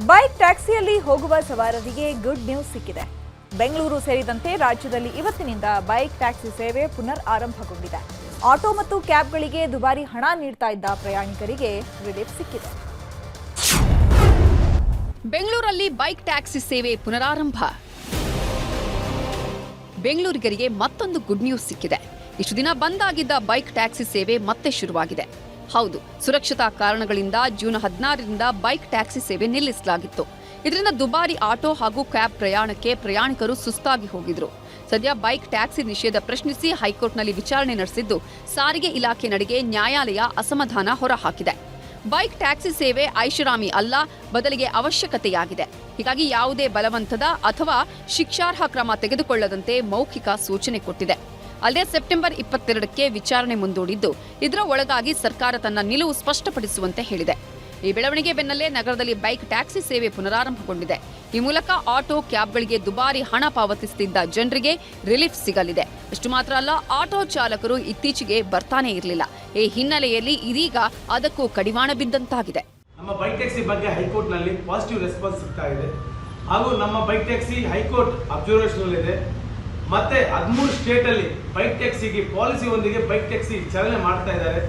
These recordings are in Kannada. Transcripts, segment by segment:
ಬೈಕ್ ಟ್ಯಾಕ್ಸಿಯಲ್ಲಿ ಹೋಗುವ ಸವಾರರಿಗೆ ಗುಡ್ ನ್ಯೂಸ್ ಸಿಕ್ಕಿದೆ. ಬೆಂಗಳೂರು ಸೇರಿದಂತೆ ರಾಜ್ಯದಲ್ಲಿ ಇವತ್ತಿನಿಂದ ಬೈಕ್ ಟ್ಯಾಕ್ಸಿ ಸೇವೆ ಪುನರ್ ಆರಂಭಗೊಂಡಿದೆ. ಆಟೋ ಮತ್ತು ಕ್ಯಾಬ್ಗಳಿಗೆ ದುಬಾರಿ ಹಣ ನೀಡ್ತಾ ಇದ್ದ ಪ್ರಯಾಣಿಕರಿಗೆ ರಿಲೀಫ್ ಸಿಕ್ಕಿದೆ. ಬೆಂಗಳೂರಲ್ಲಿ ಬೈಕ್ ಟ್ಯಾಕ್ಸಿ ಸೇವೆ ಪುನರಾರಂಭ. ಬೆಂಗಳೂರಿಗರಿಗೆ ಮತ್ತೊಂದು ಗುಡ್ ನ್ಯೂಸ್ ಸಿಕ್ಕಿದೆ. ಇಷ್ಟು ದಿನ ಬಂದ್ ಆಗಿದ್ದ ಬೈಕ್ ಟ್ಯಾಕ್ಸಿ ಸೇವೆ ಮತ್ತೆ ಶುರುವಾಗಿದೆ. ಹೌದು, ಸುರಕ್ಷತಾ ಕಾರಣಗಳಿಂದ ಜೂನ್ 16ರಿಂದ ಬೈಕ್ ಟ್ಯಾಕ್ಸಿ ಸೇವೆ ನಿಲ್ಲಿಸಲಾಗಿತ್ತು. ಇದರಿಂದ ದುಬಾರಿ ಆಟೋ ಹಾಗೂ ಕ್ಯಾಬ್ ಪ್ರಯಾಣಕ್ಕೆ ಪ್ರಯಾಣಿಕರು ಸುಸ್ತಾಗಿ ಹೋಗಿದ್ರು. ಸದ್ಯ ಬೈಕ್ ಟ್ಯಾಕ್ಸಿ ನಿಷೇಧ ಪ್ರಶ್ನಿಸಿ ಹೈಕೋರ್ಟ್ನಲ್ಲಿ ವಿಚಾರಣೆ ನಡೆಸಿದ್ದು, ಸಾರಿಗೆ ಇಲಾಖೆ ನಡೆಗೆ ನ್ಯಾಯಾಲಯ ಅಸಮಾಧಾನ ಹೊರಹಾಕಿದೆ. ಬೈಕ್ ಟ್ಯಾಕ್ಸಿ ಸೇವೆ ಐಷಾರಾಮಿ ಅಲ್ಲ, ಬದಲಿಗೆ ಅವಶ್ಯಕತೆಯಾಗಿದೆ. ಹೀಗಾಗಿ ಯಾವುದೇ ಬಲವಂತದ ಅಥವಾ ಶಿಕ್ಷಾರ್ಹ ಕ್ರಮ ತೆಗೆದುಕೊಳ್ಳದಂತೆ ಮೌಖಿಕ ಸೂಚನೆ ಕೊಟ್ಟಿದೆ. ಅಲ್ಲದೆ ಸೆಪ್ಟೆಂಬರ್ 22ಕ್ಕೆ ವಿಚಾರಣೆ ಮುಂದೂಡಿದ್ದು, ಇದರ ಒಳಗಾಗಿ ಸರ್ಕಾರ ತನ್ನ ನಿಲುವು ಸ್ಪಷ್ಟಪಡಿಸುವಂತೆ ಹೇಳಿದೆ. ಈ ಬೆಳವಣಿಗೆ ಬೆನ್ನಲ್ಲೇ ನಗರದಲ್ಲಿ ಬೈಕ್ ಟ್ಯಾಕ್ಸಿ ಸೇವೆ ಪುನರಾರಂಭಗೊಂಡಿದೆ. ಈ ಮೂಲಕ ಆಟೋ ಕ್ಯಾಬ್ಗಳಿಗೆ ದುಬಾರಿ ಹಣ ಪಾವತಿಸುತ್ತಿದ್ದ ಜನರಿಗೆ ರಿಲೀಫ್ ಸಿಗಲಿದೆ. ಅಷ್ಟು ಮಾತ್ರ ಅಲ್ಲ, ಆಟೋ ಚಾಲಕರು ಇತ್ತೀಚೆಗೆ ಬರ್ತಾನೆ ಇರಲಿಲ್ಲ. ಈ ಹಿನ್ನೆಲೆಯಲ್ಲಿ ಇದೀಗ ಅದಕ್ಕೂ ಕಡಿವಾಣ ಬಿದ್ದಂತಾಗಿದೆ. ನಮ್ಮ ಬೈಕ್ ಟ್ಯಾಕ್ಸಿ ಬಗ್ಗೆ ಹೈಕೋರ್ಟ್ನಲ್ಲಿ ಪಾಸಿಟಿವ್ ರೆಸ್ಪಾನ್ಸ್ ಸಿಗ್ತಾ ಇದೆ. ಹಾಗೂ ನಮ್ಮ ಬೈಕ್ ಟ್ಯಾಕ್ಸಿ ಹೈಕೋರ್ಟ್ ಅಬ್ಸರ್ವೇಷನ್ ಇದೆ. ಮತ್ತೆ 13 ಸ್ಟೇಟ್ ಅಲ್ಲಿ ಬೈಕ್ ಟ್ಯಾಕ್ಸಿಗೆ ಪಾಲಿಸಿ ಒಂದಿಗೆ ಬೈಕ್ ಟ್ಯಾಕ್ಸಿ ಚಾಲನೆ ಮಾಡ್ತಾ ಇದ್ದಾರೆ.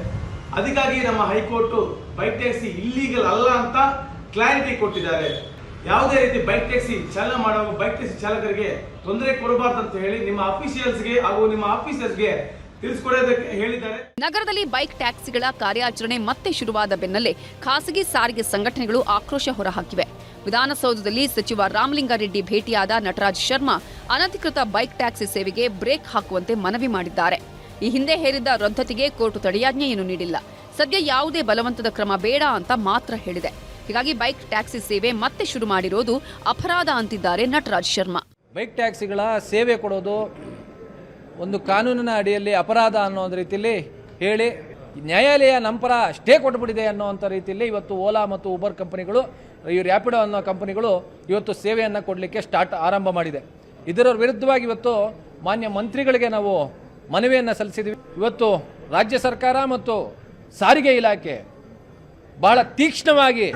ಅದಕ್ಕಾಗಿ ನಮ್ಮ ಹೈಕೋರ್ಟ್ ಬೈಕ್ ಟ್ಯಾಕ್ಸಿ ಇಲ್ಲೀಗಲ್ ಅಲ್ಲ ಅಂತ ಕ್ಲಾರಿಟಿ ಕೊಟ್ಟಿದ್ದಾರೆ. ಯಾವುದೇ ರೀತಿ ಬೈಕ್ ಟ್ಯಾಕ್ಸಿ ಚಾಲನೆ ಮಾಡುವ ಬೈಕ್ ಟ್ಯಾಕ್ಸಿ ಚಾಲಕರಿಗೆ ತೊಂದರೆ ಕೊಡಬಾರ್ದು ಅಂತ ಹೇಳಿ ನಿಮ್ಮ ಅಫಿಷಿಯಲ್ಸ್ಗೆ ಹಾಗೂ ನಿಮ್ಮ ಆಫೀಸರ್ಸ್ಗೆ ತಿಳಿಸಿಕೊಡೋದಕ್ಕೆ ಹೇಳಿದ್ದಾರೆ. ನಗರದಲ್ಲಿ ಬೈಕ್ ಟ್ಯಾಕ್ಸಿಗಳ ಕಾರ್ಯಾಚರಣೆ ಮತ್ತೆ ಶುರುವಾದ ಬೆನ್ನಲ್ಲೇ ಖಾಸಗಿ ಸಾರಿಗೆ ಸಂಘಟನೆಗಳು ಆಕ್ರೋಶ ಹೊರಹಾಕಿವೆ. ವಿಧಾನಸೌಧದಲ್ಲಿ ಸಚಿವ ರಾಮಲಿಂಗಾರೆಡ್ಡಿ ಭೇಟಿಯಾದ ನಟರಾಜ್ ಶರ್ಮಾ ಅನಧಿಕೃತ ಬೈಕ್ ಟ್ಯಾಕ್ಸಿ ಸೇವೆಗೆ ಬ್ರೇಕ್ ಹಾಕುವಂತೆ ಮನವಿ ಮಾಡಿದ್ದಾರೆ. ಈ ಹಿಂದೆ ಹೇರಿದ್ದ ರದ್ದತಿಗೆ ಕೋರ್ಟ್ ತಡೆಯಾಜ್ಞೆಯನ್ನು ನೀಡಿಲ್ಲ. ಸದ್ಯ ಯಾವುದೇ ಬಲವಂತದ ಕ್ರಮ ಬೇಡ ಅಂತ ಮಾತ್ರ ಹೇಳಿದೆ. ಹೀಗಾಗಿ ಬೈಕ್ ಟ್ಯಾಕ್ಸಿ ಸೇವೆ ಮತ್ತೆ ಶುರು ಮಾಡಿರೋದು ಅಪರಾಧ ಅಂತಿದ್ದಾರೆ ನಟರಾಜ್ ಶರ್ಮಾ. ಬೈಕ್ ಟ್ಯಾಕ್ಸಿಗಳ ಸೇವೆ ಕೊಡೋದು ಒಂದು ಕಾನೂನಿನ ಅಡಿಯಲ್ಲಿ ಅಪರಾಧ ಅನ್ನೋ ರೀತಿಯಲ್ಲಿ ಹೇಳಿ ನ್ಯಾಯಾಲಯ ನಂತರ ಸ್ಟೇ ಕೊಟ್ಟುಬಿಟ್ಟಿದೆ ಅನ್ನೋಂಥ ರೀತಿಯಲ್ಲಿ ಇವತ್ತು ಓಲಾ ಮತ್ತು ಉಬರ್ ಕಂಪನಿಗಳು, ಈ ರ್ಯಾಪಿಡೋ ಅನ್ನೋ ಕಂಪನಿಗಳು ಇವತ್ತು ಸೇವೆಯನ್ನು ಕೊಡಲಿಕ್ಕೆ ಆರಂಭ ಮಾಡಿದೆ. ಇದರ ವಿರುದ್ಧವಾಗಿ ಇವತ್ತು ಮಾನ್ಯ ಮಂತ್ರಿಗಳಿಗೆ ನಾವು ಮನವಿಯನ್ನು ಸಲ್ಲಿಸಿದ್ವಿ. ಇವತ್ತು ರಾಜ್ಯ ಸರ್ಕಾರ ಮತ್ತು ಸಾರಿಗೆ ಇಲಾಖೆ ಬಹಳ ತೀಕ್ಷ್ಣವಾಗಿ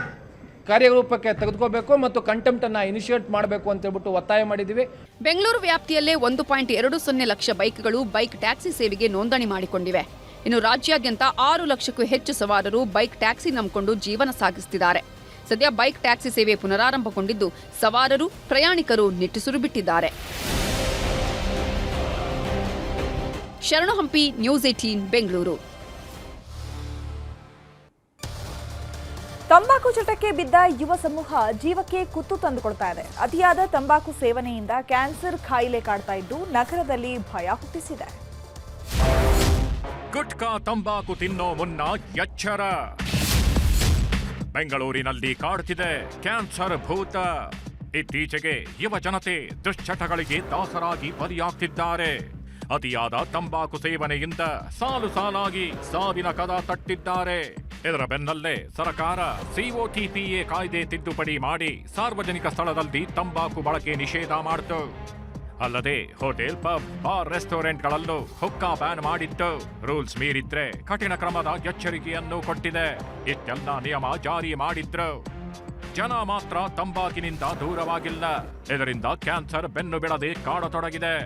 ಕಾರ್ಯರೂಪಕ್ಕೆ ತೆಗೆದುಕೋಬೇಕು ಮತ್ತು ಕಂಟೆಂಪ್ಟನ್ನು ಇನಿಷಿಯೇಟ್ ಮಾಡಬೇಕು ಅಂತ ಹೇಳ್ಬಿಟ್ಟು ಒತ್ತಾಯ ಮಾಡಿದ್ದೀವಿ. ಬೆಂಗಳೂರು ವ್ಯಾಪ್ತಿಯಲ್ಲೇ 1.20 ಲಕ್ಷ ಬೈಕ್ಗಳು ಬೈಕ್ ಟ್ಯಾಕ್ಸಿ ಸೇವೆಗೆ ನೋಂದಣಿ ಮಾಡಿಕೊಂಡಿವೆ. ಇನ್ನು ರಾಜ್ಯಾದ್ಯಂತ 6 ಲಕ್ಷಕ್ಕೂ ಹೆಚ್ಚು ಸವಾರರು ಬೈಕ್ ಟ್ಯಾಕ್ಸಿ ನಂಬಿಕೊಂಡು ಜೀವನ ಸಾಗಿಸುತ್ತಿದ್ದಾರೆ. ಸದ್ಯ ಬೈಕ್ ಟ್ಯಾಕ್ಸಿ ಸೇವೆ ಪುನರಾರಂಭಗೊಂಡಿದ್ದು, ಸವಾರರು ಪ್ರಯಾಣಿಕರು ನಿಟ್ಟುಸಿರು ಬಿಟ್ಟಿದ್ದಾರೆ. ಶರಣು ಹಂಪಿ, ನ್ಯೂಸ್ 18 ಬೆಂಗಳೂರು. ತಂಬಾಕು ಚಟಕ್ಕೆ ಬಿದ್ದ ಯುವ ಸಮೂಹ ಜೀವಕ್ಕೆ ಕುತ್ತು ತಂದುಕೊಳ್ತಾ ಇದೆ. ಅತಿಯಾದ ತಂಬಾಕು ಸೇವನೆಯಿಂದ ಕ್ಯಾನ್ಸರ್ ಕಾಯಿಲೆ ಕಾಡ್ತಾ ಇದ್ದು ನಗರದಲ್ಲಿ ಭಯ ಹುಟ್ಟಿಸಿದೆ. ಗುಟ್ಕಾ ತಂಬಾಕು ತಿನ್ನೋ ಮುನ್ನ ಎಚ್ಚರ. ಬೆಂಗಳೂರಿನಲ್ಲಿ ಕಾಡುತ್ತಿದೆ ಕ್ಯಾನ್ಸರ್ ಭೂತ. ಇತ್ತೀಚೆಗೆ ಯುವ ಜನತೆ ದುಶ್ಚಟಗಳಿಗೆ ದಾಸರಾಗಿ ಬಲಿಯಾಗ್ತಿದ್ದಾರೆ. ಅತಿಯಾದ ತಂಬಾಕು ಸೇವನೆಯಿಂದ ಸಾಲು ಸಾಲಾಗಿ ಸಾವಿನ ಕದ ತಟ್ಟಿದ್ದಾರೆ. ಇದರ ಬೆನ್ನಲ್ಲೇ ಸರ್ಕಾರ ಸಿಒಟಿಪಿಎ ಕಾಯ್ದೆ ತಿದ್ದುಪಡಿ ಮಾಡಿ ಸಾರ್ವಜನಿಕ ಸ್ಥಳದಲ್ಲಿ ತಂಬಾಕು ಬಳಕೆ ನಿಷೇಧ ಮಾಡಿತು. ಅಲ್ಲದೆ ಹೋಟೆಲ್, ಪಬ್, ಬಾರ್, ರೆಸ್ಟೋರೆಂಟ್ಗಳಲ್ಲೂ ಹುಕ್ಕಾ ಬ್ಯಾನ್ ಮಾಡಿತ್ತು. ರೂಲ್ಸ್ ಮೀರಿದ್ರೆ ಕಠಿಣ ಕ್ರಮದ ಎಚ್ಚರಿಕೆಯನ್ನು ಕೊಟ್ಟಿದೆ. ಇಷ್ಟೆಲ್ಲ ನಿಯಮ ಜಾರಿ ಮಾಡಿದ್ರು. ಜನ ಮಾತ್ರ ತಂಬಾಕಿನಿಂದ ದೂರವಾಗಿಲ್ಲ. ಇದರಿಂದ ಕ್ಯಾನ್ಸರ್ ಬೆನ್ನು ಬಿಡದೆ ಕಾಡತೊಡಗಿದೆ.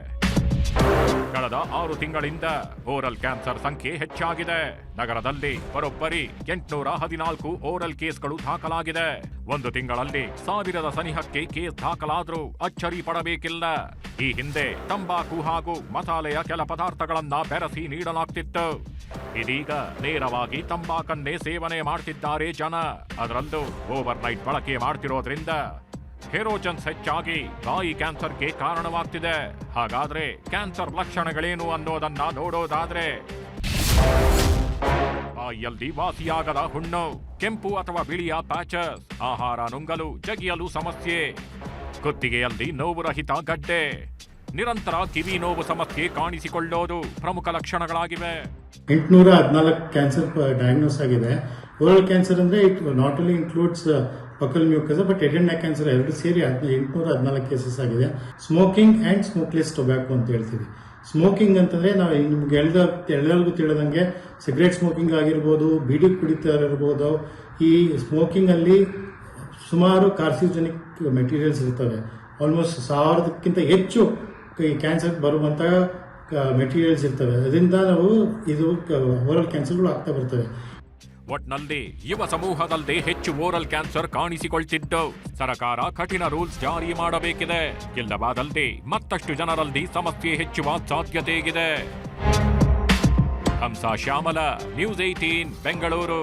ಕಳೆದ 6 ತಿಂಗಳಿಂದ ಓರಲ್ ಕ್ಯಾನ್ಸರ್ ಸಂಖ್ಯೆ ಹೆಚ್ಚಾಗಿದೆ. ನಗರದಲ್ಲಿ ಬರೋಬ್ಬರಿ 814 ಓರಲ್ ಕೇಸ್ಗಳು ದಾಖಲಾಗಿದೆ. 1 ತಿಂಗಳಲ್ಲಿ 1000 ಸನಿಹಕ್ಕೆ ಕೇಸ್ ದಾಖಲಾದ್ರೂ ಅಚ್ಚರಿ ಪಡಬೇಕಿಲ್ಲ. ಈ ಹಿಂದೆ ತಂಬಾಕು ಹಾಗೂ ಮಸಾಲೆಯ ಕೆಲ ಪದಾರ್ಥಗಳನ್ನ ಬೆರೆಸಿ ನೀಡಲಾಗ್ತಿತ್ತು. ಇದೀಗ ನೇರವಾಗಿ ತಂಬಾಕನ್ನೇ ಸೇವನೆ ಮಾಡ್ತಿದ್ದಾರೆ ಜನ. ಅದರಲ್ಲೂ ಓವರ್ ನೈಟ್ ಬಳಕೆ ಮಾಡ್ತಿರೋದ್ರಿಂದ ಹೆರೋಜನ್ಸ್ ಹೆಚ್ಚಾಗಿ ಬಾಯಿ ಕ್ಯಾನ್ಸರ್ಗೆ ಕಾರಣವಾಗ್ತಿದೆ. ಹಾಗಾದ್ರೆ ಕ್ಯಾನ್ಸರ್ ಲಕ್ಷಣಗಳೇನು ಅನ್ನೋದನ್ನ ನೋಡೋದಾದ್ರೆ, ಬಾಯಿಯಲ್ಲಿ ವಾಸಿಯಾಗದ ಹುಣ್ಣು, ಕೆಂಪು ಅಥವಾ ಬಿಳಿಯ ಪ್ಯಾಚಸ್, ಆಹಾರ ನುಂಗಲು ಜಗಿಯಲು ಸಮಸ್ಯೆ, ಕುತ್ತಿಗೆಯಲ್ಲಿ ನೋವು ರಹಿತ ಗಡ್ಡೆ, ನಿರಂತರ ಕಿವಿ ನೋವು ಸಮಸ್ಯೆ ಕಾಣಿಸಿಕೊಳ್ಳೋದು ಪ್ರಮುಖ ಲಕ್ಷಣಗಳಾಗಿವೆ. 814 ಕ್ಯಾನ್ಸರ್ ಡಯಾಗ್ನೋಸ್ ಆಗಿದೆ. ಓರಲ್ ಕ್ಯಾನ್ಸರ್ ಅಂದ್ರೆ it not only includes buccal mucus but head and neck cancer ಎರಡು ಸೇರಿ 814 ಕೇಸಸ್ ಆಗಿದೆ. ಸ್ಮೋಕಿಂಗ್ ಅಂಡ್ ಸ್ಮೋಕ್ಲೆಸ್ ಟೊಬ್ಯಾಕೋ ಅಂತ ಹೇಳ್ತೀವಿ. ಸ್ಮೋಕಿಂಗ್ ಅಂತಂದ್ರೆ ನಾವು ನಿಮ್ಗೆ ಎಲ್ಲರಿಗೂ ತಿಳಿದಂಗೆ ಸಿಗರೇಟ್ ಸ್ಮೋಕಿಂಗ್ ಆಗಿರ್ಬೋದು, ಬೀಡಿ ಕುಡಿತಾ ಇರ್ಬೋದು. ಈ ಸ್ಮೋಕಿಂಗ್ ಅಲ್ಲಿ ಸುಮಾರು ಕಾರ್ಸಿನೋಜೆನಿಕ್ ಮೆಟೀರಿಯಲ್ಸ್ ಇರ್ತವೆ. ಆಲ್ಮೋಸ್ಟ್ 1000ಕ್ಕಿಂತ ಹೆಚ್ಚು ಈ ಕ್ಯಾನ್ಸರ್ ಬರುವಂಥ ಮೆಟೀರಿಯಲ್ಸ್ ಇರ್ತವೆ. ಅದರಿಂದ ನಾವು ಇದು ಓರಲ್ ಕ್ಯಾನ್ಸರ್ಗಳು ಆಗ್ತಾ ಬರ್ತವೆ. ಒಟ್ನಲ್ಲಿ ಯುವ ಸಮೂಹದಲ್ಲದೆ ಹೆಚ್ಚು ಓರಲ್ ಕ್ಯಾನ್ಸರ್ ಕಾಣಿಸಿಕೊಳ್ತಿದ್ದು, ಸರ್ಕಾರ ಕಠಿಣ ರೂಲ್ಸ್ ಜಾರಿ ಮಾಡಬೇಕಿದೆ. ಇಲ್ಲವಾದಲ್ಲಿ ಮತ್ತಷ್ಟು ಜನರಲ್ಲಿ ಸಮಸ್ಯೆ ಹೆಚ್ಚುವ ಸಾಧ್ಯತೆ ಇದೆ. ಹಂಸ ಶ್ಯಾಮಲ, ನ್ಯೂಸ್ 18 ಬೆಂಗಳೂರು.